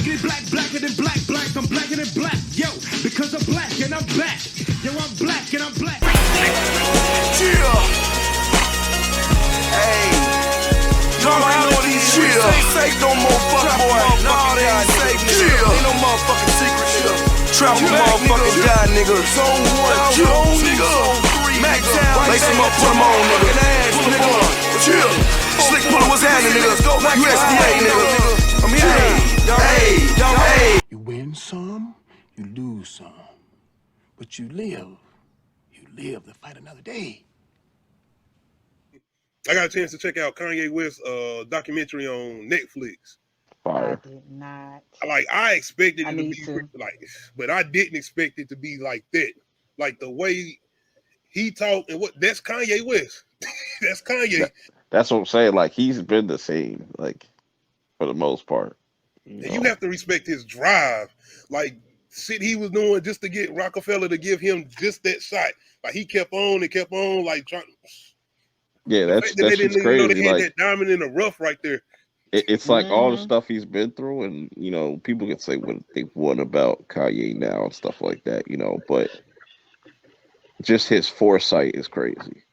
Blacker than black, I'm blacker than black, yo, because I'm black and I'm back, yo, I'm black and I'm black. Chill. Hey, y'all ain't know these shit. Ain't safe no more, fuck boy. No, they ain't safe, nigga. Ain't no motherfucking secret, nigga. Travel motherfucking die, nigga. Zone 1, Zone 2, Zone 3, Mac Town. Lace them up, put them on, nigga. Nigga. Chill. Slick puller, what's happening, nigga? USDA, nigga. I'm here. Hey. You win some, you lose some, but you live to fight another day. I got a chance to check out Kanye West documentary on Netflix. Fire. I did not. I expected it to be but I didn't expect it to be like that. Like the way he talked and that's Kanye West. That's Kanye. That's what I'm saying. Like he's been the same, like for the most part. And you have to respect his drive. Like shit he was doing just to get Rockefeller to give him just that shot. Like he kept on and kept on, like trying. Yeah, that's crazy. They had that diamond in the rough right there. It's like all the stuff he's been through, and people can say what they want about Kanye now and stuff like that, but just his foresight is crazy.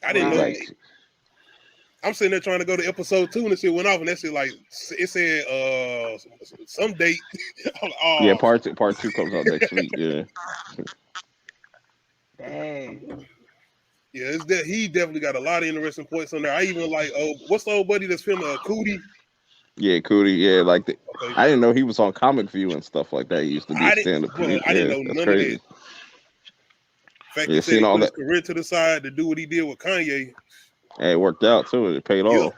I didn't know. I'm sitting there trying to go to episode 2 and the shit went off, and that shit it said some date. Yeah, part two comes out next week. Yeah. Dang. Yeah, he definitely got a lot of interesting points on there. I even what's the old buddy that's filming Cootie? Yeah, Cootie. Yeah, I didn't know he was on Comic View and stuff like that. He used to be a stand-up comedian. I didn't know none crazy. of that. In fact, he said he put his career to the side to do what he did with Kanye. And it worked out too. It paid off.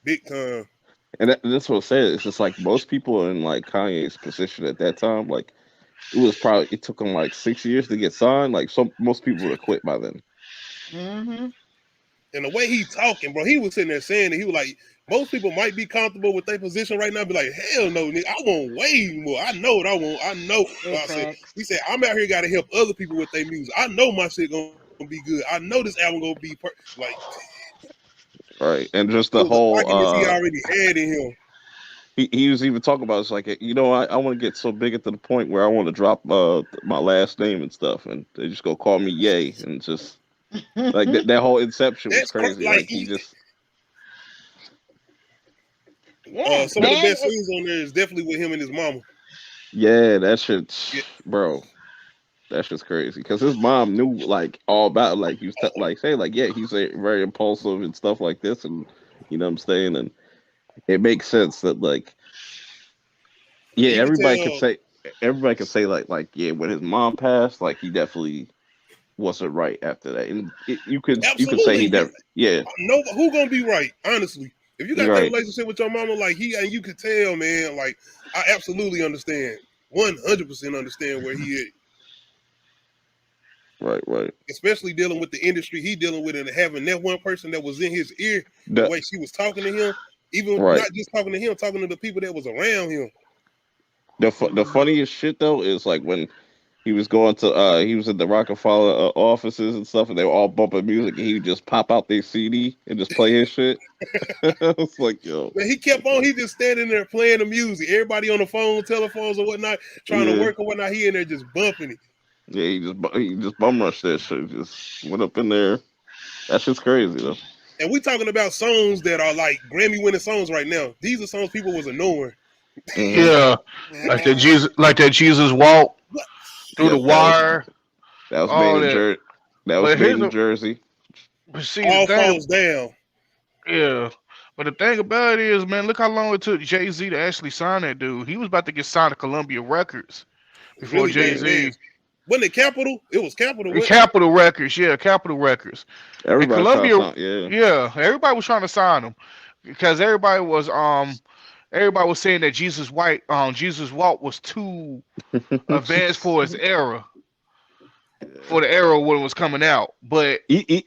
Big time. And that's what I said. It's just like most people in like Kanye's position at that time, like it took him like 6 years to get signed. Like most people would have quit by then. Mm-hmm. And the way he talking, bro, he was sitting there saying that he was like, most people might be comfortable with their position right now, be like, hell no, nigga, I want way more. I know what I want. I know. He said, I'm out here got to help other people with their music. I know my shit gonna be good. I know this album gonna be like. Right, and just the whole he already had in him. He was even talking about it's like I want to get so big at the point where I want to drop my last name and stuff, and they just go call me Ye, and just like that whole Inception was crazy. Like he just. Some of the best scenes on there is definitely with him and his mama. Yeah, that shit, bro. That's just crazy because his mom knew like all about like he was he's very impulsive and stuff like this, and you know what I'm saying, and it makes sense that like everybody can say like when his mom passed, like he definitely wasn't right after that, and you could say he never no, who gonna be right, honestly. If you got that relationship with your mama, like and you could tell, man, like I absolutely understand, 100% understand where he is. Right. Especially dealing with the industry he dealing with, and having that one person that was in his ear, the way she was talking to him, even not just talking to him, talking to the people that was around him. The funniest shit though is like when he was going to he was in the Rockefeller offices and stuff, and they were all bumping music, and he would just pop out their CD and just play his shit. It's like, yo, man, he kept on. He just standing there playing the music. Everybody on the phone, telephones or whatnot, trying to work or whatnot. He in there just bumping it. Yeah, he just bum rushed that shit. Just went up in there. That shit's crazy though. And we talking about songs that are like Grammy winning songs right now. These are songs people was ignoring. Yeah, like that Jesus walk through the wire. That was made in Jersey. That was made in Jersey. But see, all falls down. Yeah, but the thing about it is, man, look how long it took Jay-Z to actually sign that dude. He was about to get signed to Columbia Records before really, Jay-Z. Wasn't it Capitol? It was Capitol. Capitol Records, yeah, Capitol Records. Everybody everybody was trying to sign him because everybody was saying that Jesus Walk was too advanced for his era, for the era when it was coming out. But even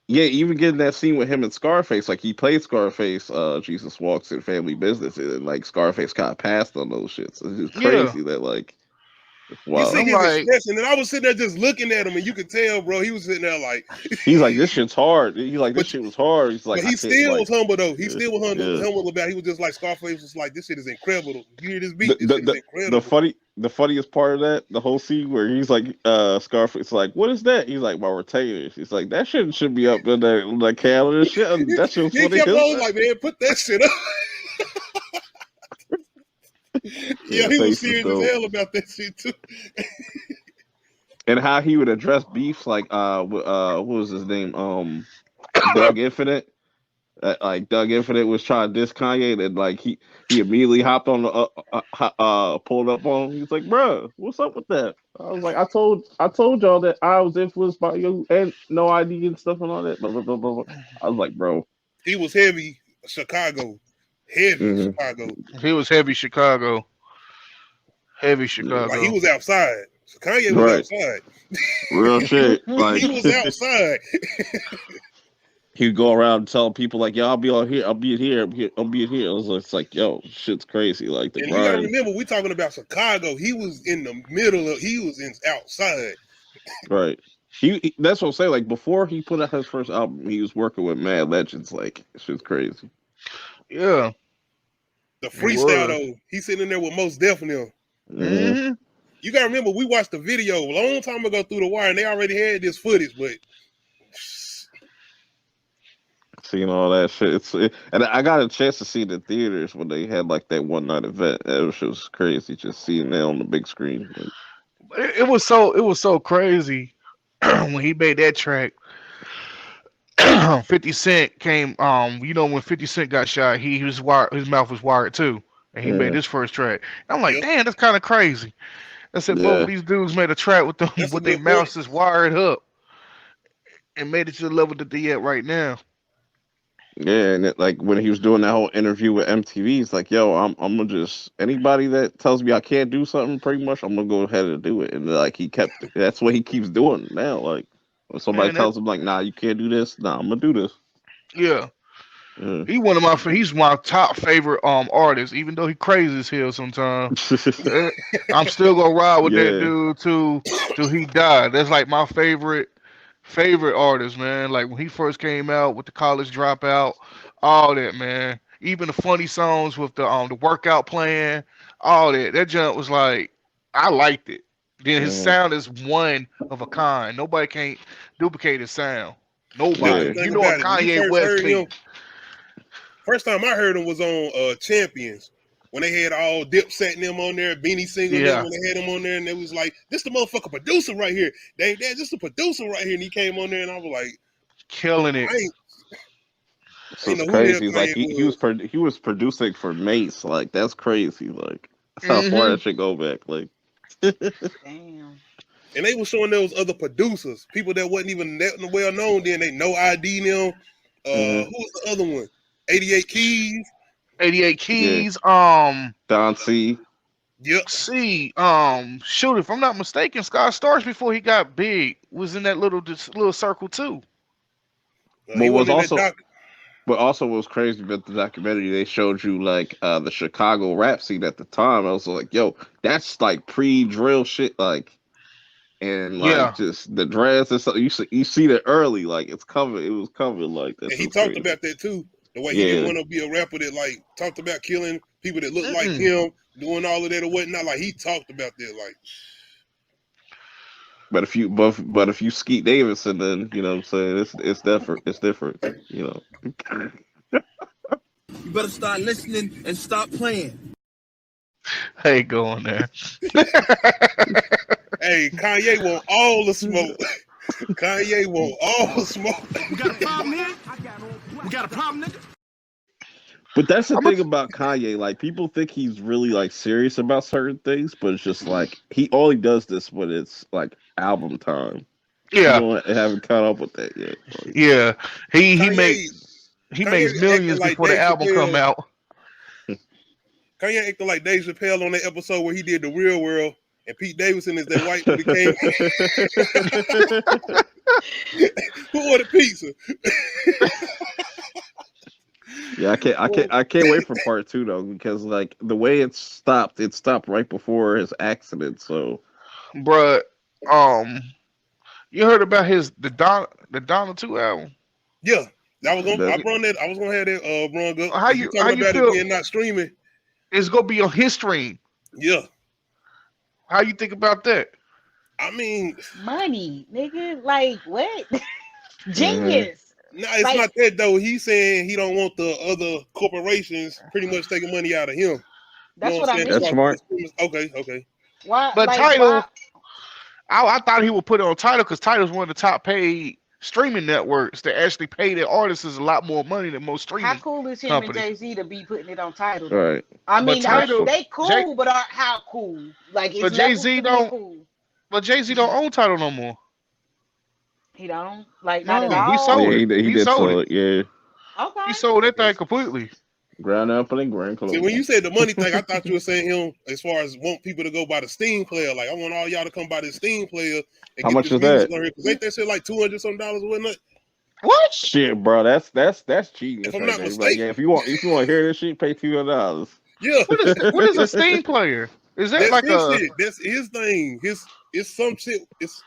getting that scene with him and Scarface, like he played Scarface, Jesus Walks in Family Business, and like Scarface kind of passed on those shits. It's just crazy that like. You Wow. see I'm his like, expression, and I was sitting there just looking at him, and you could tell, bro, he was sitting there like, He's like, this shit's hard. He's like, this but shit was hard. He's like, but I he can't still like, was humble though. He yeah, still was yeah. humble about it. He was just like Scarface was like, this shit is incredible. You hear this The, beat? This the shit is the the incredible. funniest part of that, the whole scene where he's like, Scarface like, what is that? He's like, my retainers. He's like, that shit should be up in the calendar and shit. And that shit was He funny. kept on like, man, put that shit up. Yeah, he was Face is serious dope. as hell about that shit too. And how he would address beefs, like what was his name? Doug Infinite. Like Doug Infinite was trying to diss Kanye, and like he immediately hopped on the pulled up on him. He's like, "Bruh, what's up with that?" I was like, I told y'all that I was influenced by you and no ID and stuff and all that. Blah, blah, blah, blah. I was like, bro, He was heavy Chicago. Heavy Mhm. Chicago. he was heavy Chicago. Heavy Like he Chicago. was outside. So Kanye was Right. outside. Real shit. Like He was outside. he'd go around telling people like, "Yo, I'll be on here. I'll be here. I'll be here." It's like, yo, shit's crazy. Like the And you gotta grind. remember, we talking about Chicago. He was in the middle of. He was in outside. Right. That's what I'm saying. Like before he put out his first album, he was working with mad legends. Like shit's crazy. Yeah. The He freestyle was. though, he's sitting there with Most Def and them. Mhm. Mm-hmm. You gotta remember, we watched the video a long time ago through the wire, and they already had this footage. But Seeing all that shit, and I got a chance to see the theaters when they had like that one night event. It was just crazy, just seeing that on the big screen. Like, It was so crazy when he made that track. 50 Cent came. You know when 50 Cent got shot, he was wired. His mouth was wired too, and he made yeah, his first track. And I'm like, yep, damn, that's kind of crazy. I said both of yeah, these dudes made a track with them that's a with their good point. mouths is wired up and made it to the level that they at right now. yeah. And like when he was doing that whole interview with MTV, he's like, "Yo, I'm gonna just anybody that tells me I can't do something, pretty much, I'm gonna go ahead and do it." And like he kept, that's what he keeps doing now. Like when somebody Man, that tells him like, "Nah, you can't do this," nah, I'm gonna do this. yeah. Yeah. He's my top favorite artist, even though he crazy as hell sometimes. I'm still gonna ride with that Yeah. dude till he died. That's like my favorite artist, man. Like when he first came out with the college dropout, all that, man. Even the funny songs with the workout plan, all that. That junk was like I liked it. Then his Mhm. sound is one of a kind. Nobody can't duplicate his sound. But the Nobody. Yeah. You thing know a about it, when you Kanye first West heard him, can. first time I heard him was on Champions. When they had all Dipset and them on there, Beanie Singer and them, Yeah, when they had him on there, and it was like, this the motherfucker producer right here. This the producer right here. And he came on there, and I was like, killing it. I ain't So it's know who the hell crazy. Like Kanye he was. he was producing for Mace. Like that's crazy. Like that's how far Hmm. that shit go back. Like Damn. And they were showing those other producers, people that wasn't even that well known then. They no ID them. Mhm. Who was the other one? 88 Keys. 88 Yeah, Keys. Don C. Yep. Shoot, if I'm not mistaken, Scott Storch before he got big was in that little circle too. He But was wasn't in that also doc. but also what was crazy about the documentary, they showed you like the Chicago rap scene at the time. I was like, yo, that's like pre-drill shit, like and like Yeah. just the dreads and stuff. You see that early, like it's covered. It was covered. Like And that's he just talked crazy. about that too. The way he didn't Yeah, want to be a rapper that like talked about killing people that looked like Mm-mm. him, doing all of that or whatnot. Like he talked about that. Like but if you Skeet Davidson, then you know what I'm saying it's different. It's different. You know. You better start listening and stop playing. I ain't going there. hey, Kanye want all the smoke. Kanye want all the smoke. We got a problem here? We got a problem, nigga? But that's the I'm a, thing about Kanye. Like people think he's really like serious about certain things, but it's just like he only does this when it's like album time. yeah, People haven't caught up with that yet. Like, yeah. He Kanye, makes Kanye acting millions like before the Dave album come Chappelle. out. Kanye acting like Dave Chappelle on that episode where he did the Real World, and Pete Davidson is that white when he came. Who ordered pizza? yeah, I can't wait for part 2 though because like the way it stopped right before his accident. So Bruh, you heard about the Donda 2 album? Yeah, I was gonna That, I was gonna have that run up How because you how talking you about it feel being not streaming. it's gonna be on his stream? Yeah, How you think about that? I mean, Money, nigga. Like what? mhm. Genius. no, it's Like not that though. He's saying he don't want the other corporations pretty much taking money out of him. You know that's what what I I'm saying? As That's far as mean. the smart. streamers, okay. Why? But Like why? Title, I thought he would put it on Title because Title's one of the top paid streaming networks that actually pay their artists a lot more money than most How streaming cool is him and companies. Jay-Z to be putting it on Title All though? right. I But mean, That's Title, they Jay, cool, but how cool? Like it's but Jay levels Z to being don't, cool. but Jay Z don't own Title no more. He don't like not at No, he Yeah, sold all. it. he He did sold so. it. Yeah, He Okay. sold that thing completely. ground up and grand See, when closing. you said the money thing, I thought you were saying him as far as want people to go buy the Steam player. Like I want all y'all to come buy this Steam player and How get much this is music that? on here because ain't that shit like $200 something or whatnot? What? Shit, bro, that's If genius I'm right not there. Like, yeah, mistaken. if you want to hear this shit, pay $200. Yeah, What is a Steam player? Is that that's like his a? shit. That's his thing. It's some shit. It's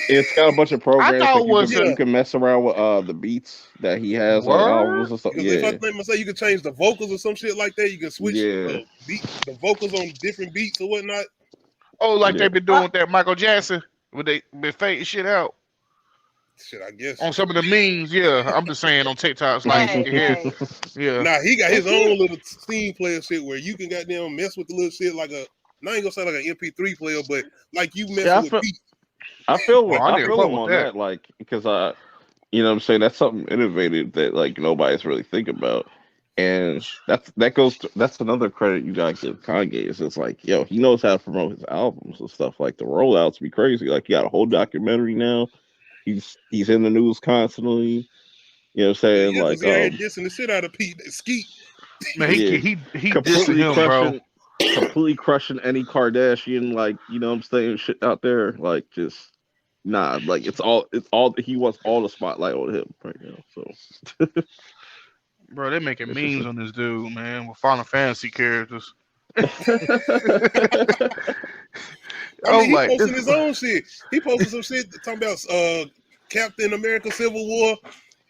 It's got a bunch of I programs thought like it was a you yeah. can mess around with the beats that he has on word. albums and stuff. Because if I Yeah, think say you could change the vocals or some shit like that, you can switch yeah, the vocals on different beats or whatnot. Oh, like yeah. they've been doing Uh, with that Michael Jackson, where they been fading shit out Shit, I guess. on some of the memes. Yeah, I'm just saying on TikToks, like you hey, can hear. hey. Yeah, Nah, he got his If he own little Steam player shit where you can goddamn mess with the little shit like a. I ain't gonna say like an MP3 player, but like you Yeah, messing with beats. oh, I I didn't feel fuck him with on that. that. Like because you know what I'm saying, that's something innovative that like nobody's really think about. And that's another credit you gotta give Kanye is it's like, yo, he knows how to promote his albums and stuff. Like the rollouts be crazy. Like he got a whole documentary now. He's in the news constantly. You know what I'm saying? Yeah, because Like he out here dissing the shit out of Pete Skeet. Man, yeah, he dissing completely him, bro. crushing any Kardashian, like, you know what I'm saying, shit out there. Like just nah, like it's all he wants all the spotlight on him right now. So Bro, they making it's just memes on this dude, man, with Final Fantasy characters. I mean, I'm he like, posting this. his own shit. He posted some shit talking about Captain America Civil War.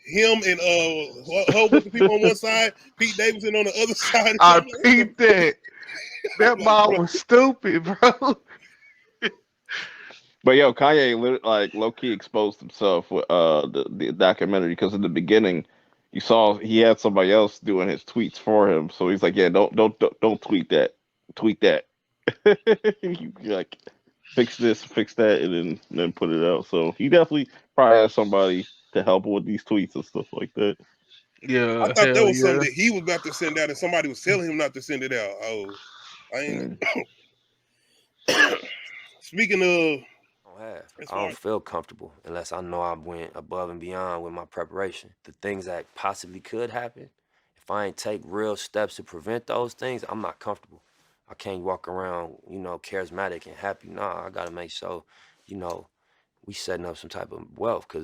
Him and a whole bunch of people on one side, Pete Davidson on the other side. And shit. I I'm like, what peeped that. That I'm like, mom bro, was stupid, bro. But yo, Kanye like low key exposed himself with the documentary because in the beginning you saw he had somebody else doing his tweets for him. So he's like, yeah, don't tweet that, tweet that. You like fix this, fix that, and then put it out. So he definitely probably has somebody to help him with these tweets and stuff like that. I Yeah, thought that hell was something yeah. that he was about to send out, and somebody was telling him not to send it out. Oh, I ain't. Mm. Speaking of, don't have. as I far don't as feel comfortable unless I know I went above and beyond with my preparation. The things that possibly could happen, if I ain't take real steps to prevent those things, I'm not comfortable. I can't walk around, charismatic and happy. Nah, I gotta make sure, we setting up some type of wealth because